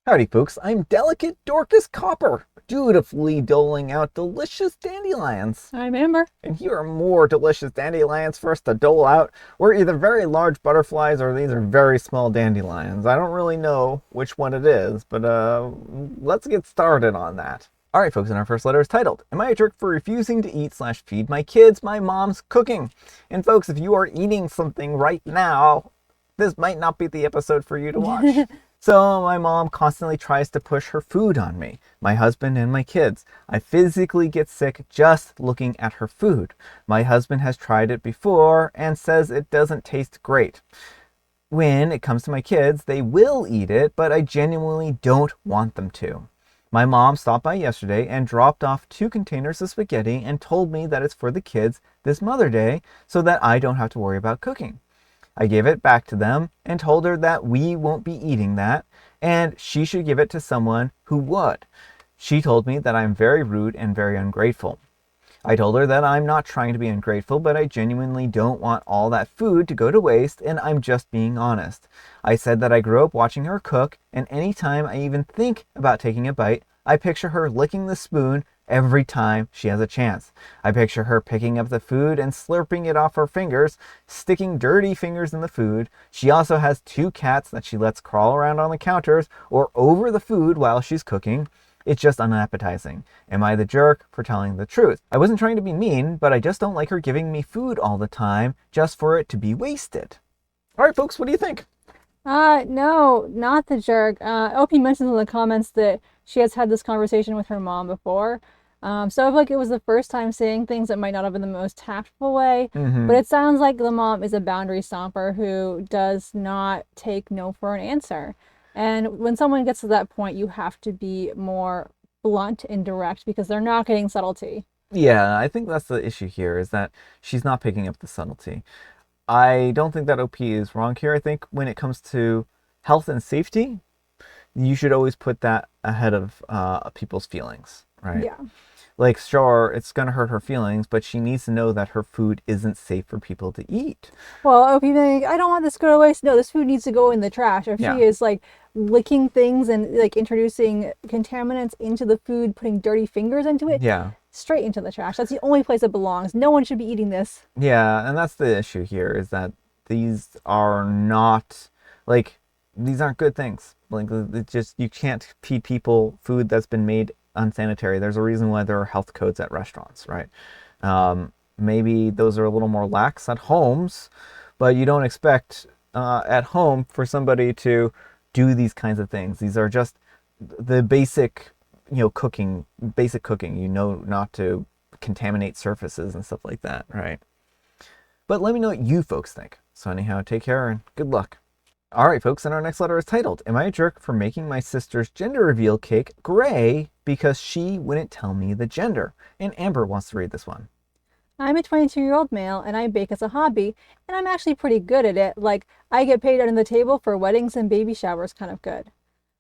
Howdy folks, I'm Delicate Dorcas Copper, dutifully doling out delicious dandelions. I remember. And here are more delicious dandelions for us to dole out. We're either very large butterflies or these are very small dandelions. I don't really know which one it is, but let's get started on that. Alright folks, and our first letter is titled, Am I a jerk for refusing to eat/feed my kids my mom's cooking? And folks, if you are eating something right now, this might not be the episode for you to watch. So my mom constantly tries to push her food on me, my husband, and my kids. I physically get sick just looking at her food. My husband has tried it before and says it doesn't taste great. When it comes to my kids, they will eat it, but I genuinely don't want them to. My mom stopped by yesterday and dropped off 2 containers of spaghetti and told me that it's for the kids this Mother's Day so that I don't have to worry about cooking. I gave it back to them and told her that we won't be eating that and she should give it to someone who would. She told me that I'm very rude and very ungrateful. I told her that I'm not trying to be ungrateful, but I genuinely don't want all that food to go to waste and I'm just being honest. I said that I grew up watching her cook and anytime I even think about taking a bite, I picture her licking the spoon every time she has a chance. I picture her picking up the food and slurping it off her fingers, sticking dirty fingers in the food. She also has 2 cats that she lets crawl around on the counters or over the food while she's cooking. It's just unappetizing. Am I the jerk for telling the truth? I wasn't trying to be mean, but I just don't like her giving me food all the time just for it to be wasted. All right, folks, what do you think? No, not the jerk. OP mentions in the comments that she has had this conversation with her mom before. So I feel like it was the first time saying things that might not have been the most tactful way. But it sounds like the mom is a boundary stomper who does not take no for an answer. And when someone gets to that point, you have to be more blunt and direct because they're not getting subtlety. Yeah, I think that's the issue here is that she's not picking up the subtlety. I don't think that OP is wrong here. I think when it comes to health and safety, you should always put that ahead of people's feelings, right? Yeah. Like, sure, it's going to hurt her feelings, but she needs to know that her food isn't safe for people to eat. Well, OP being like, I don't want this to go to waste. No, this food needs to go in the trash. If Yeah. she is like licking things and like introducing contaminants into the food, putting dirty fingers into it, Yeah. straight into the trash. That's the only place it belongs. No one should be eating this. Yeah, and that's the issue here is that these are not, like, these aren't good things. Like, it just, you can't feed people food that's been made unsanitary. There's a reason why there are health codes at restaurants, right? Maybe those are a little more lax at homes, but you don't expect at home for somebody to do these kinds of things. These are just the basic, basic cooking, not to contaminate surfaces and stuff like that, right? But let me know what you folks think. So anyhow, take care and good luck. All right, folks, and our next letter is titled, Am I a jerk for making my sister's gender reveal cake gray because she wouldn't tell me the gender? And Amber wants to read this one. I'm a 22-year-old male and I bake as a hobby, and I'm actually pretty good at it. Like, I get paid under the table for weddings and baby showers kind of good.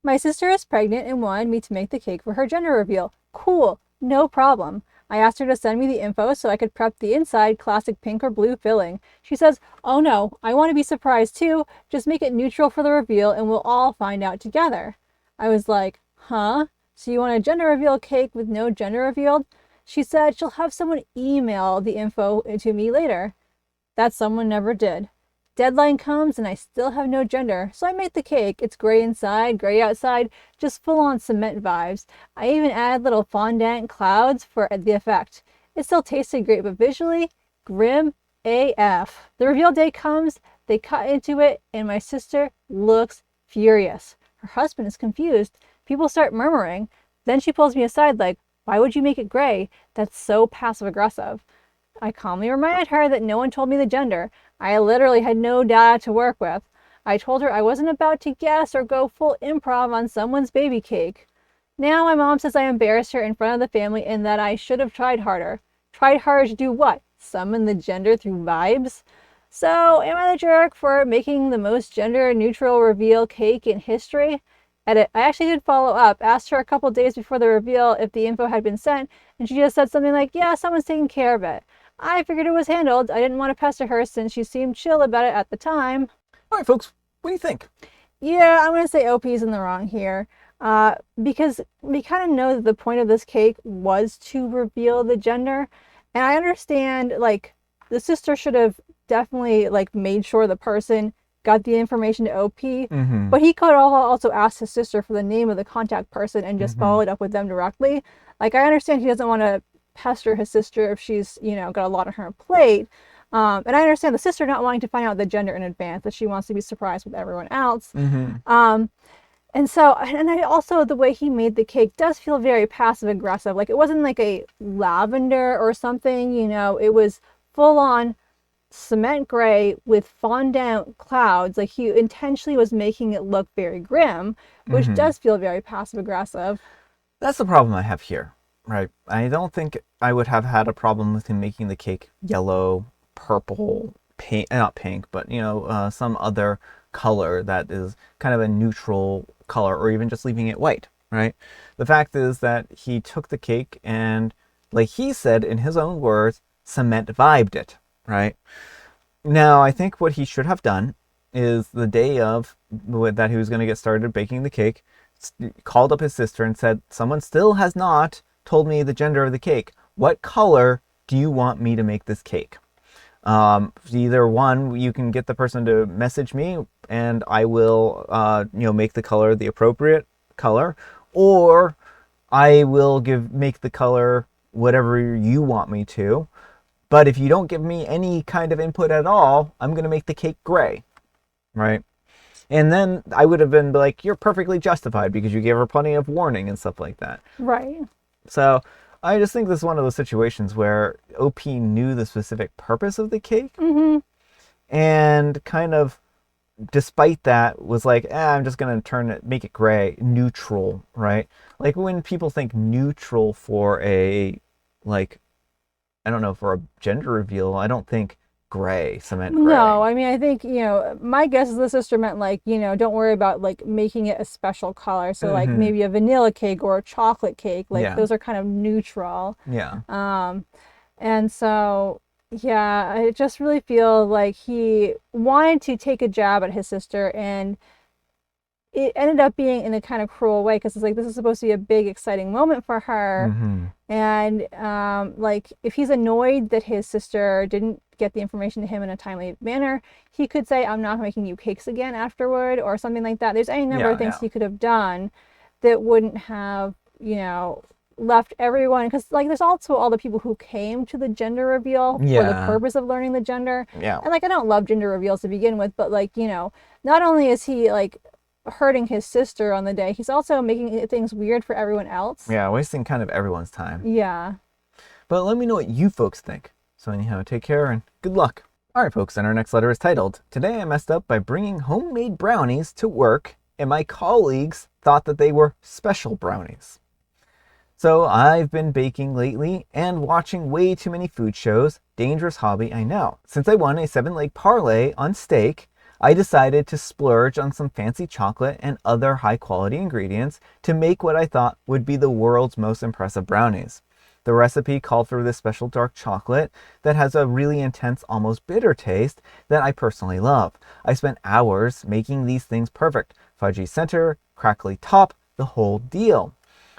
My sister is pregnant and wanted me to make the cake for her gender reveal. Cool, no problem. I asked her to send me the info so I could prep the inside classic pink or blue filling. She says, oh no, I want to be surprised too. Just make it neutral for the reveal and we'll all find out together. I was like, huh? So you want a gender reveal cake with no gender revealed? She said she'll have someone email the info to me later. That someone never did. Deadline comes and I still have no gender, so I made the cake. It's gray inside, gray outside, just full on cement vibes. I even added little fondant clouds for the effect. It still tasted great, but visually, grim AF. The reveal day comes, they cut into it, and my sister looks furious. Her husband is confused. People start murmuring. Then she pulls me aside like, why would you make it gray? That's so passive aggressive. I calmly reminded her that no one told me the gender. I literally had no data to work with. I told her I wasn't about to guess or go full improv on someone's baby cake. Now my mom says I embarrassed her in front of the family and that I should have tried harder. Tried harder to do what? Summon the gender through vibes? So am I the jerk for making the most gender neutral reveal cake in history? Edit. I actually did follow up, asked her a couple days before the reveal if the info had been sent, and she just said something like, yeah, someone's taking care of it. I figured it was handled. I didn't want to pester her since she seemed chill about it at the time. All right, folks, what do you think? Yeah, I'm going to say OP's in the wrong here. Because we kind of know that the point of this cake was to reveal the gender. And I understand, like, the sister should have definitely, like, made sure the person got the information to OP, Mm-hmm. but he could also ask his sister for the name of the contact person and just Mm-hmm. followed up with them directly. Like, I understand he doesn't want to pester his sister if she's, got a lot on her plate. And I understand the sister not wanting to find out the gender in advance, that she wants to be surprised with everyone else. Mm-hmm. And so, and I also, the way he made the cake does feel very passive aggressive. Like, it wasn't like a lavender or something, it was full on cement gray with fondant clouds. Like, he intentionally was making it look very grim, which Mm-hmm. does feel very passive aggressive. That's the problem I have here, right? I don't think I would have had a problem with him making the cake yellow, purple, pink, not pink, but some other color that is kind of a neutral color, or even just leaving it white, right? The fact is that he took the cake and, like he said in his own words, cement vibed it, right? Now, I think what he should have done is the day of that he was going to get started baking the cake, called up his sister and said, "Someone still has not told me the gender of the cake. What color do you want me to make this cake?" Either one, you can get the person to message me, and I will, make the color the appropriate color, or I will make the color whatever you want me to. But if you don't give me any kind of input at all, I'm going to make the cake gray, right? And then I would have been like, "You're perfectly justified because you gave her plenty of warning and stuff like that." Right. So I just think this is one of those situations where OP knew the specific purpose of the cake Mm-hmm. and kind of, despite that, was like, I'm just going to make it gray, neutral, right? Like when people think neutral for like, I don't know, for a gender reveal, I don't think gray, cement No, gray. I mean, I think, my guess is the sister meant, like, don't worry about, like, making it a special color. So, like, Mm-hmm. maybe a vanilla cake or a chocolate cake, like, Yeah. those are kind of neutral. Yeah. Um, and so, yeah, I just really feel like he wanted to take a jab at his sister, and it ended up being in a kind of cruel way because it's like this is supposed to be a big, exciting moment for her. Mm-hmm. And like, if he's annoyed that his sister didn't get the information to him in a timely manner, he could say, "I'm not making you cakes again afterward," or something like that. There's any number of Yeah. things Yeah. he could have done that wouldn't have, left everyone. Because, like, there's also all the people who came to the gender reveal for the Yeah. purpose of learning the gender. Yeah. And, like, I don't love gender reveals to begin with, but, like, not only is he, like, hurting his sister on the day, he's also making things weird for everyone else. Yeah. Wasting kind of everyone's time. Yeah. But let me know what you folks think. So anyhow, take care and good luck. Alright folks, and our next letter is titled, "Today I messed up by bringing homemade brownies to work and my colleagues thought that they were special brownies." So I've been baking lately and watching way too many food shows. Dangerous hobby, I know. Since I won a 7-leg parlay on steak, I decided to splurge on some fancy chocolate and other high quality ingredients to make what I thought would be the world's most impressive brownies. The recipe called for this special dark chocolate that has a really intense, almost bitter taste that I personally love. I spent hours making these things perfect. Fudgy center, crackly top, the whole deal.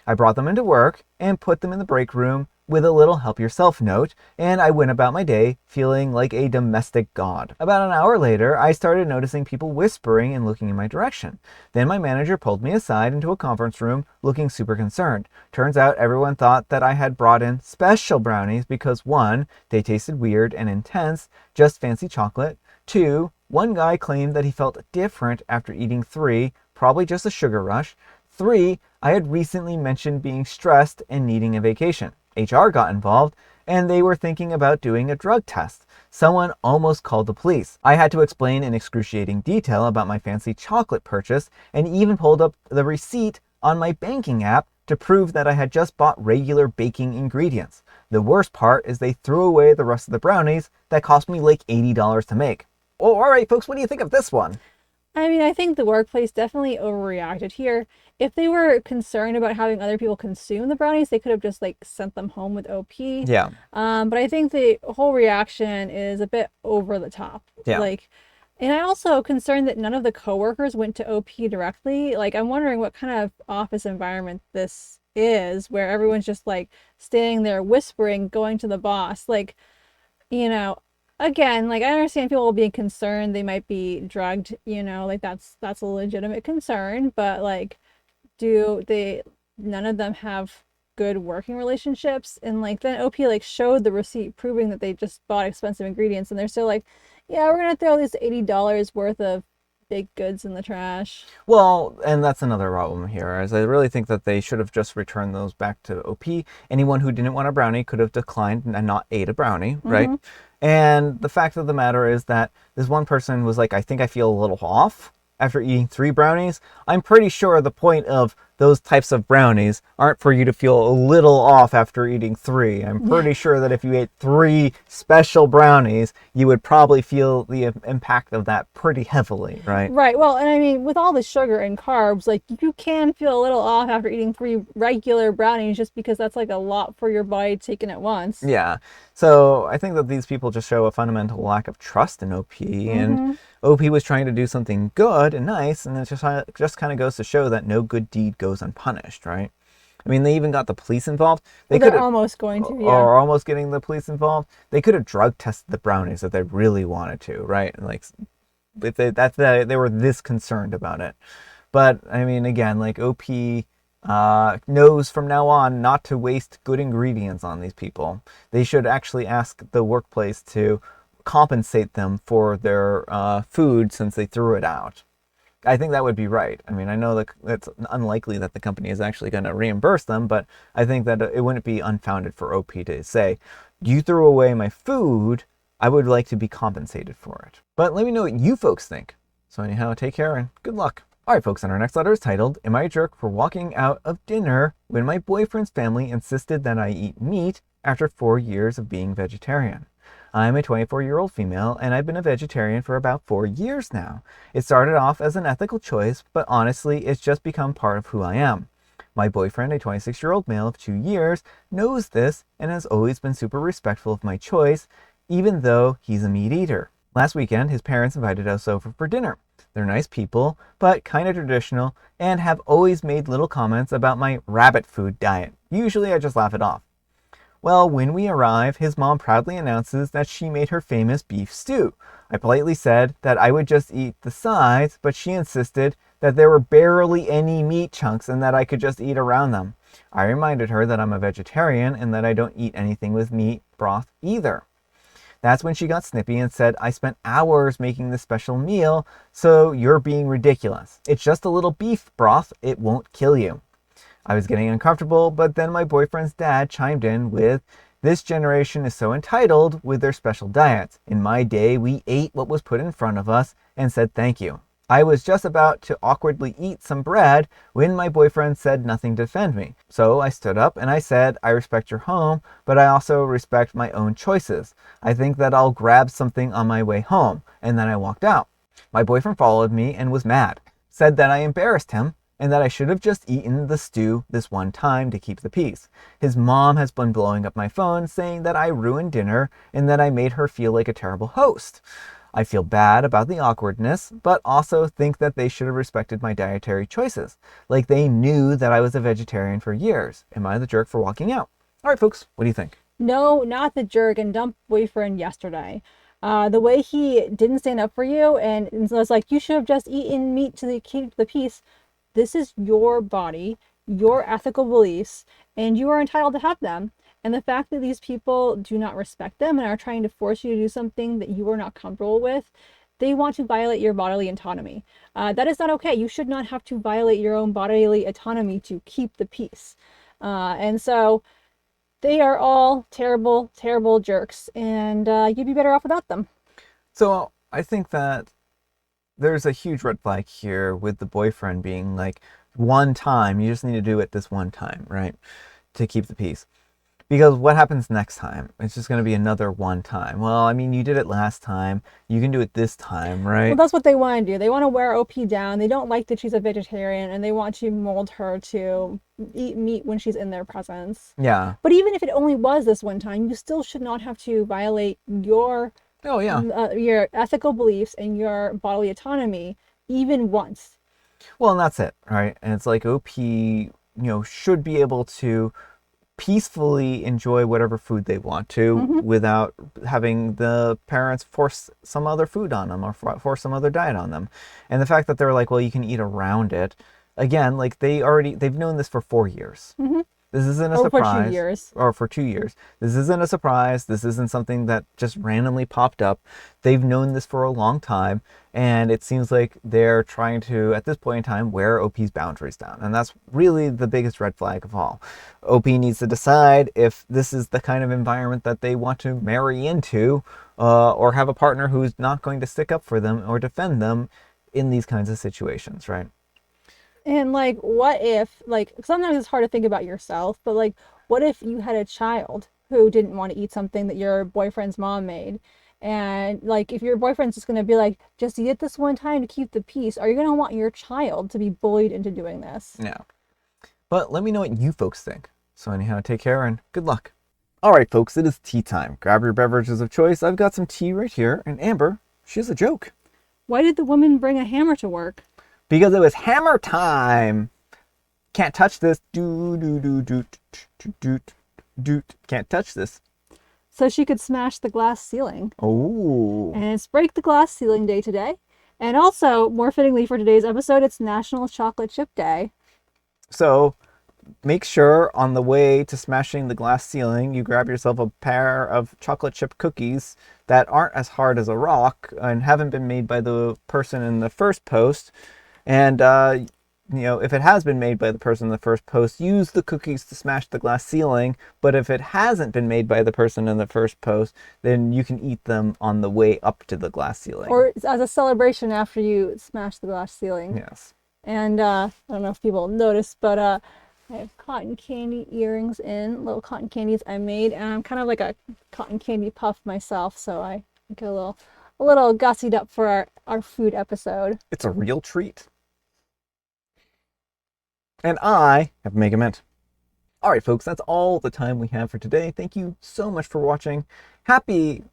I brought them into work and put them in the break room with a little help yourself note, and I went about my day feeling like a domestic god. About an hour later, I started noticing people whispering and looking in my direction. Then my manager pulled me aside into a conference room looking super concerned. Turns out everyone thought that I had brought in special brownies because 1, they tasted weird and intense, just fancy chocolate. 2, one guy claimed that he felt different after eating 3, probably just a sugar rush. 3, I had recently mentioned being stressed and needing a vacation. HR got involved, and they were thinking about doing a drug test. Someone almost called the police. I had to explain in excruciating detail about my fancy chocolate purchase, and even pulled up the receipt on my banking app to prove that I had just bought regular baking ingredients. The worst part is they threw away the rest of the brownies that cost me like $80 to make. Oh, all right, folks, what do you think of this one? I mean, I think the workplace definitely overreacted here. If they were concerned about having other people consume the brownies, they could have just, like, sent them home with OP. Yeah. But I think the whole reaction is a bit over the top. Yeah. Like, And I'm also concerned that none of the coworkers went to OP directly. Like, I'm wondering what kind of office environment this is, where everyone's just like standing there whispering, going to the boss. Like, you know, again, like I understand people being concerned they might be drugged, like that's a legitimate concern, but like do they none of them have good working relationships? And like then OP like showed the receipt proving that they just bought expensive ingredients and they're still like, yeah, we're gonna throw this $80 worth of baked goods in the trash. Well, and that's another problem here, is I really think that they should have just returned those back to OP. Anyone who didn't want a brownie could have declined and not ate a brownie, right? Mm-hmm. And the fact of the matter is that this one person was like, I think I feel a little off after eating 3 brownies. I'm pretty sure the point of those types of brownies aren't for you to feel a little off after eating 3. I'm Yeah. pretty sure that if you ate 3 special brownies, you would probably feel the impact of that pretty heavily, right? Right. Well, and I mean, with all the sugar and carbs, like you can feel a little off after eating 3 regular brownies just because that's like a lot for your body taken at once. Yeah. So I think that these people just show a fundamental lack of trust in OP, and Mm-hmm. OP was trying to do something good and nice, and it just kind of goes to show that no good deed goes unpunished, right? I mean, they even got the police involved. They Well, could they're have, almost going to, yeah. or almost getting the police involved. They could have drug tested the brownies if they really wanted to, right? Like, if they were this concerned about it. But I mean, again, like OP knows from now on not to waste good ingredients on these people. They should actually ask the workplace to compensate them for their food since they threw it out. I think that would be right. I mean, I know that it's unlikely that the company is actually going to reimburse them, but I think that it wouldn't be unfounded for OP to say, you threw away my food, I would like to be compensated for it. But let me know what you folks think. So anyhow, take care and good luck. All right, folks, and our next letter is titled, Am I a Jerk for Walking Out of Dinner When My Boyfriend's Family Insisted That I Eat Meat After 4 years of being vegetarian? I'm a 24-year-old female, and I've been a vegetarian for about 4 years now. It started off as an ethical choice, but honestly, it's just become part of who I am. My boyfriend, a 26-year-old male of 2 years, knows this and has always been super respectful of my choice, even though he's a meat eater. Last weekend, his parents invited us over for dinner. They're nice people, but kind of traditional, and have always made little comments about my rabbit food diet. Usually I just laugh it off. Well, when we arrive, his mom proudly announces that she made her famous beef stew. I politely said that I would just eat the sides, but she insisted that there were barely any meat chunks and that I could just eat around them. I reminded her that I'm a vegetarian and that I don't eat anything with meat broth either. That's when she got snippy and said, I spent hours making this special meal, so you're being ridiculous. It's just a little beef broth, it won't kill you. I was getting uncomfortable, but then my boyfriend's dad chimed in with, this generation is so entitled with their special diets. In my day, we ate what was put in front of us and said thank you. I was just about to awkwardly eat some bread when my boyfriend said nothing to defend me. So I stood up and I said, I respect your home, but I also respect my own choices. I think that I'll grab something on my way home. And then I walked out. My boyfriend followed me and was mad, said that I embarrassed him, and that I should have just eaten the stew this one time to keep the peace. His mom has been blowing up my phone saying that I ruined dinner and that I made her feel like a terrible host. I feel bad about the awkwardness, but also think that they should have respected my dietary choices. Like they knew that I was a vegetarian for years. Am I the jerk for walking out? All right, folks, what do you think? No, not the jerk and dump boyfriend yesterday. The way he didn't stand up for you and was like, you should have just eaten meat to keep the peace. This is your body, your ethical beliefs, and you are entitled to have them. And the fact that these people do not respect them and are trying to force you to do something that you are not comfortable with, they want to violate your bodily autonomy. That is not okay. You should not have to violate your own bodily autonomy to keep the peace. And so they are all terrible, terrible jerks, and you'd be better off without them. So I think that there's a huge red flag here with the boyfriend being like, one time, you just need to do it this one time, right? To keep the peace. Because what happens next time? It's just going to be another one time. Well, I mean, you did it last time. You can do it this time, Well, right? that's what they want to do. They want to wear OP down. They don't like that she's a vegetarian, and they want to mold her to eat meat when she's in their presence. Yeah. But even if it only was this one time, you still should not have to violate your Oh yeah. your ethical beliefs and your bodily autonomy even once. Well, and that's it, right? And it's like OP, should be able to peacefully enjoy whatever food they want to Hmm. without having the parents force some other food on them or force some other diet on them. And the fact that they're like, well, you can eat around it. Again, like they've known this for 4 years. Hmm. This isn't a Or for two surprise, years. or for 2 years. This isn't a surprise. This isn't something that just randomly popped up. They've known this for a long time, and it seems like they're trying to, at this point in time, wear OP's boundaries down. And that's really the biggest red flag of all. OP needs to decide if this is the kind of environment that they want to marry into, or have a partner who's not going to stick up for them or defend them in these kinds of situations, right? And like, what if, like, sometimes it's hard to think about yourself, but like, what if you had a child who didn't want to eat something that your boyfriend's mom made? And like, if your boyfriend's just going to be like, just eat it this one time to keep the peace, are you going to want your child to be bullied into doing this? Yeah. But let me know what you folks think. So anyhow, take care and good luck. All right, folks, it is tea time. Grab your beverages of choice. I've got some tea right here, and Amber, she has a joke. Why did the woman bring a hammer to work? Because it was hammer time. Can't touch this. Do do do do do do do. Can't touch this. So she could smash the glass ceiling. Oh. And it's Break the Glass Ceiling Day today. And also, more fittingly for today's episode, it's National Chocolate Chip Day. So make sure on the way to smashing the glass ceiling, you grab yourself a pair of chocolate chip cookies that aren't as hard as a rock and haven't been made by the person in the first post. And, if it has been made by the person in the first post, use the cookies to smash the glass ceiling. But if it hasn't been made by the person in the first post, then you can eat them on the way up to the glass ceiling. Or as a celebration after you smash the glass ceiling. Yes. And I don't know if people noticed, but I have cotton candy earrings in, little cotton candies I made. And I'm kind of like a cotton candy puff myself, so I get a little gussied up for our food episode. It's a real treat. And I have Mega Mint. All right, folks, that's all the time we have for today. Thank you so much for watching. Happy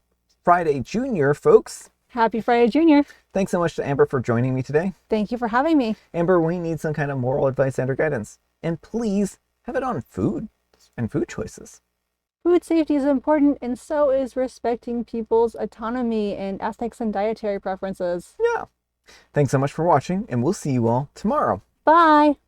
Friday Junior, folks. Happy Friday, Junior. Thanks so much to Amber for joining me today. Thank you for having me. Amber, we need some kind of moral advice and or guidance. And please have it on food and food choices. Food safety is important, and so is respecting people's autonomy and ethics and dietary preferences. Yeah. Thanks so much for watching, and we'll see you all tomorrow. Bye.